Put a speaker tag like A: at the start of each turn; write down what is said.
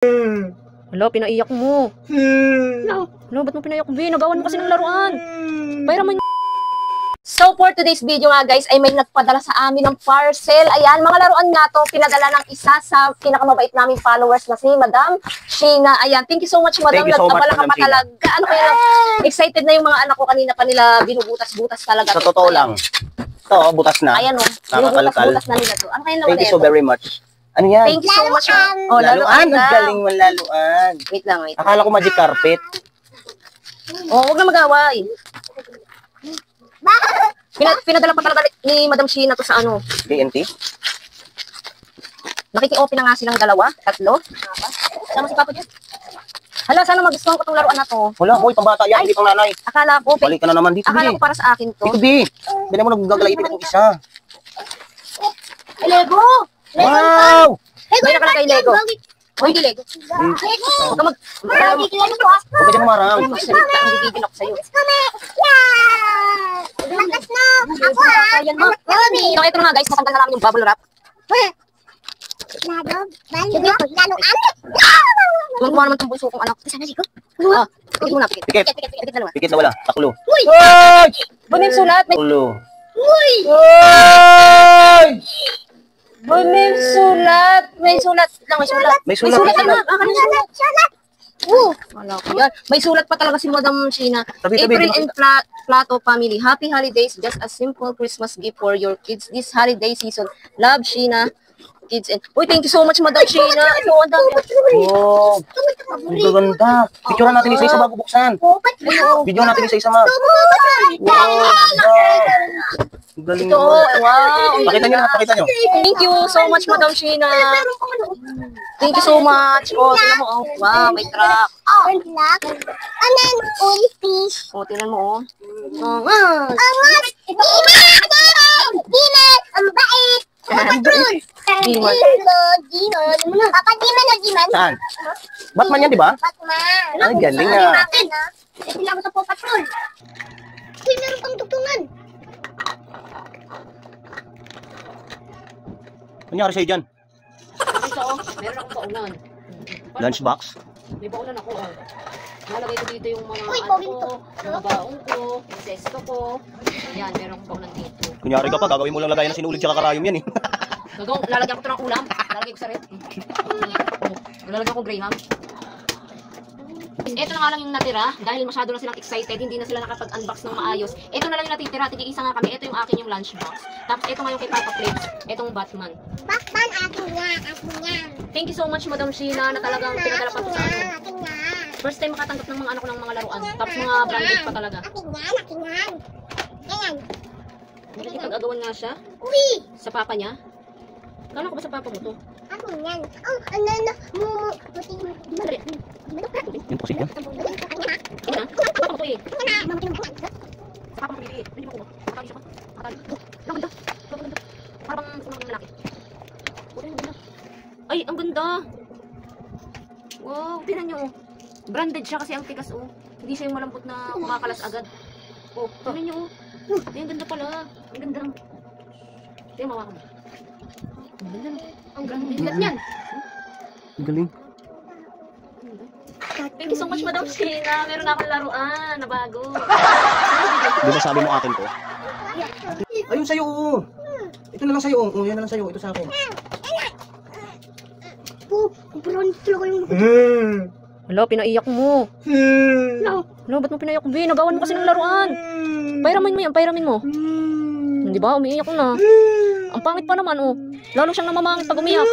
A: Hala, pinaiyak mo. Hala, ba't mo pinaiyak mo? Nagawan mo kasi ng laruan. Bayra mo yung... So, for today's video nga guys, ay may nagpadala sa amin ng parcel. Ayan, mga laruan nga to, pinadala ng isa sa pinakamabait naming followers na si Madam Sheena. Ayan, thank you so much, Madam. Nagpabala ka pa talaga. Ano kaya lang, excited na yung mga anak ko kanina pa nila binubutas-butas talaga.
B: Sa totoo lang. Ito, butas na.
A: Ayan o, binubutas-butas na nila to. Ano kaya lang?
B: Thank you so very much. Ano yan?
A: Thank you so much.
B: Oh, laluan. Ang galing mo laluan.
A: Wait lang, wait.
B: Akala ko magic carpet.
A: Oh, huwag na mag-away. Pinadala pa talaga ni Madam Sheena to sa ano?
B: TNT?
A: Nakiki-open na nga silang dalawa, tatlo. Sama si Papa dyan. Hala, sana magustuhan ko itong laruan na to.
B: Wala, boy, pambata yan, hindi pang nanay.
A: Akala ko,
B: Balik ka na naman dito,
A: akala ko para sa akin to.
B: Dito, B. Bili mo nagagalayipin itong isa.
A: Lego!
B: Wow!
A: May nakala kay Lego. Hoy, di Lego. Huwag ka mag...
B: Huwag ka dyan umarang.
A: Magsalita, ang bibigin ako sa'yo.
C: Lakas na! Ako ha!
A: Ayan mo. So, ito na nga guys, natanggal na namin yung bubble wrap.
C: Laluan!
A: Huwag mo naman itong bunso kong anak. Sana Lego. Ah, pikit muna, pikit.
B: Pikit.
A: Pikit na naman.
B: Pikit na wala. Taklo.
A: Uy! Bunin sulat.
B: Taklo.
A: Uy! Bunin sulat. May sulat lang, may sulat.
B: May sulat.
A: May sulat.
C: Sulat!
A: Wala ko yan. May sulat pa talaga si Madam Sheena.
B: Tabi,
A: April and Plato family. Happy holidays. Just a simple Christmas gift for your kids this holiday season. Love, Sheena. Kids and... Uy, thank you so much, Madam Sheena. Ito, ang dami.
B: Oh, ang gaganda. Picturean natin isa-isa bago buksan. Video natin isa-isa, ma. Wow. Ang galing
A: Ito,
B: mo.
A: wow.
B: Pakita nyo na, pakita nyo.
A: Thank you so much, Madam Sheena. Thank you so much. Oh, tingnan mo. Oh. Wow, may truck.
C: And then, all fish.
A: Oh, tingnan mo. Oh. Oh,
C: Angas! Demon! Ang bait! Patrol!
A: Demon.
C: Papa, Demon o Demon?
B: Saan? Batman yan, di ba?
C: Batman.
B: Ay, galing ah.
C: Ito lang sa Paw Patrol. Uy, meron pang tugtungan.
B: Ano nangyari sa'yo dyan?
A: ito, oh. Meron akong baunan.
B: Lunchbox?
A: May baunan ako. Oh. Nalagay ko dito yung mga
C: Uy,
A: ano
C: bawin
A: ko,
C: to.
A: mga baong ko, yung sesto ko. Ayan, meron akong baunan dito.
B: Kunyari ka pa, gagawin mo lang lagayan ng sinulid tsaka karayom yan eh.
A: Lalagyan ko ito ng ulam. Lalagyan ko sa red. Lalagyan ko graham. Ito na nga lang yung natira. Dahil masyado na silang excited, hindi na sila nakapag-unbox ng maayos. Ito na lang yung natitira. Tig-isa nga kami. Ito yung akin yung lunchbox. Tapos ito nga yung kay Papa Plates. Itong Batman.
C: Batman, akin yan. Akin yan.
A: Thank you so much, Madam Sheena, na talagang pinadala pa to sa ano.
C: Akin yan.
A: First time makatanggap ng mga anak ko ng mga laruan. Tapos mga branded pa talaga.
C: Akin yan. Akin yan. Ayan.
A: Nakikipag-agawan nga siya
C: Uy!
A: sa papa niya. Kala ko ba sa papa mo to?
C: Akin yan. Oh, ano, puti.
A: Madali.
B: Yung posik yan.
A: Ito na. Sa papa mo to eh. Sa papa mo to eh. Hindi mo ko. Matali siya pa. Matali. Ang ganda. Ang ganda. Parang mga lalaki. Ang ganda. Ay, ang ganda. Wow, tingnan nyo. Branded siya kasi ang tigas oh. Hindi siya yung malambot na kumakalas agad. Oh, tingnan nyo oh. Ay, ang ganda pala. Ang ganda. Tingnan mawakan mo. Ang ganda. Ang branded. Lahat yan.
B: Ang galing.
A: Thank you so much, Madam Sheena. Meron akong laruan na bago.
B: Di ba sabi mo akin to? Ayun sa'yo, oo. Ito na lang sa'yo, oo. Yan na lang sa'yo, ito sa akin.
C: Brown talaga yung...
A: Hala, pinaiyak mo. Hala, ba't mo pinaiyak mo? Nagawan mo kasi ng laruan. Pairamin mo yan, pairamin mo. Di ba? Umiiyak ko na. Ang pangit pa naman, oh. Lalo siyang namamangit pag umiyak.